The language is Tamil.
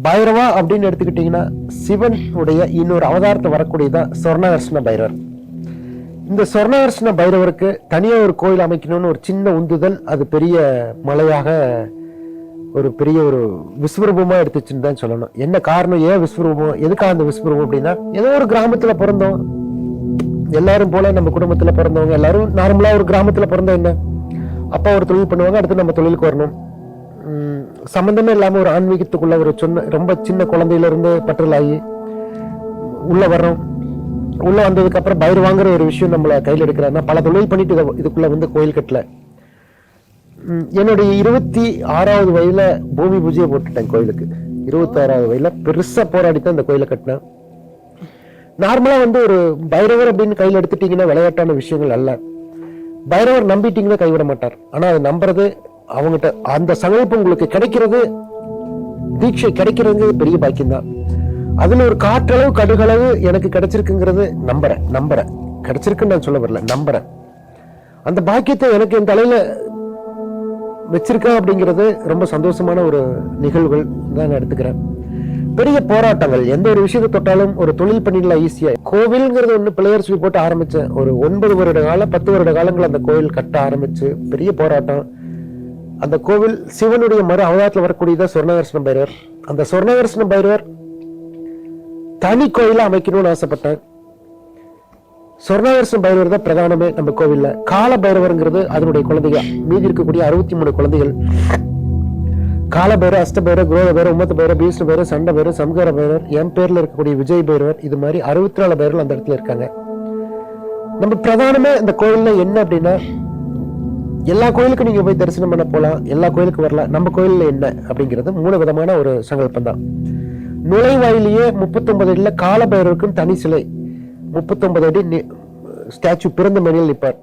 பைரவா அப்படின்னு எடுத்துக்கிட்டீங்கன்னா சிவன் உடைய இன்னொரு அவதாரத்தை வரக்கூடியதான் சொர்ணகர்ஷ்ண பைரவர். இந்த சொர்ணகர்ஷ்ண பைரவருக்கு தனியாக ஒரு கோயில் அமைக்கணும்னு ஒரு சின்ன உந்துதல் அது பெரிய மலையாக ஒரு பெரிய ஒரு விஸ்வரூபமா எடுத்துச்சுன்னு தான் சொல்லணும். என்ன காரணம், ஏன் விஸ்வரூபம், எதுக்காக அந்த விஸ்வரூபம் அப்படின்னா, ஏதோ ஒரு கிராமத்துல பிறந்தோம், எல்லாரும் போல நம்ம குடும்பத்துல பிறந்தவங்க எல்லாரும் நார்மலா ஒரு கிராமத்துல பிறந்தோம். என்ன அப்பா ஒரு தொழில் பண்ணுவாங்க, அடுத்து நம்ம தொழிலுக்கு வரணும். சம்பந்தமே இல்லாம ஒரு ஆன்மீகத்துக்குள்ள ஒரு ரொம்ப சின்ன குழந்தையில இருந்து பற்றலாகி உள்ள வர்றோம். உள்ள வந்ததுக்கு அப்புறம் பைரவாங்கிற ஒரு விஷயம் நம்மள கையில் எடுக்கிறாருன்னா பல தொழில் பண்ணிட்டு இதுக்குள்ள வந்து கோயில் கட்டல. என்னுடைய 26வது வயதுல பூமி பூஜையை போட்டுட்டேன் கோயிலுக்கு. 26வது வயதுல பெருசா போராடித்தான் இந்த கோயிலை கட்டினேன். நார்மலா வந்து ஒரு பைரவர் அப்படின்னு கையில் எடுத்துட்டீங்கன்னா விளையாட்டான விஷயங்கள் அல்ல. பைரவர் நம்பிட்டீங்கன்னா கைவிட மாட்டார். ஆனா அதை நம்புறது அவங்ககிட்ட அந்த சங்கல்பம் உங்களுக்கு கிடைக்கிறது, தீட்சை கிடைக்கிறது பெரிய பாக்கியம் தான். அதுல ஒரு காற்றளவு கடுகளவு எனக்கு கிடைச்சிருக்குங்கிறது நம்புறேன். கிடைச்சிருக்குன்னு நான் சொல்ல வரல, நம்புறேன். அந்த பாக்கியத்தை எனக்கு என் தலையில வச்சிருக்கேன் அப்படிங்கிறது ரொம்ப சந்தோஷமான ஒரு நிகழ்வுகள் தான் நான் எடுத்துக்கிறேன். பெரிய போராட்டங்கள், எந்த ஒரு விஷயத்தை தொட்டாலும் ஒரு தொழில் பண்ணிடலாம் ஈஸியா. கோவில்ங்கிறது ஒண்ணு பிள்ளையர் சொல்லி போட்டு ஆரம்பிச்சேன். ஒரு 9 வருட காலம் 10 வருட காலங்கள் அந்த கோவில் கட்ட ஆரம்பிச்சு பெரிய போராட்டம். அந்த கோவில் சிவனுடைய மறு அவதாரத்தில் வரக்கூடியதான் சொர்ணகர்ஷ்ண பைரவர். அந்த சொர்ணகர்ஷ்ண பைரவர் தனி கோயிலா அமைக்கணும்னு ஆசைப்பட்டேன். சொர்ணகர்ஷ்ண பைரவர் தான் பிரதானமே நம்ம கோவில்ல. கால பைரவர்ங்கிறது அதனுடைய குழந்தைகள், மீதி இருக்கக்கூடிய 63 குழந்தைகள். கால பைரவர், அஷ்ட பைரவர், குரோத பைரவர், உம்மத்த பைரவர், பீஷ்ண பைரவர், சண்ட பைரவர், சம்கார பைரவர், என் பேர்ல இருக்கக்கூடிய விஜய் பைரவர், இது மாதிரி 64 பைரவர்கள் அந்த இடத்துல இருக்காங்க. நம்ம பிரதானமே இந்த கோவில்ல என்ன அப்படின்னா, எல்லா கோயிலுக்கும் நீங்க போய் தரிசனம் பண்ண போலாம், எல்லா கோயிலுக்கும் வரலாம். நம்ம கோயில்ல என்ன அப்படிங்கிறது 3 விதமான ஒரு சங்கல்பம் தான். நுழைவாயிலேயே 39 அடியில கால பைரவருக்கும் தனி சிலை, 39 அடி ஸ்டாச்சு பிறந்த மணியில் நிற்பார்.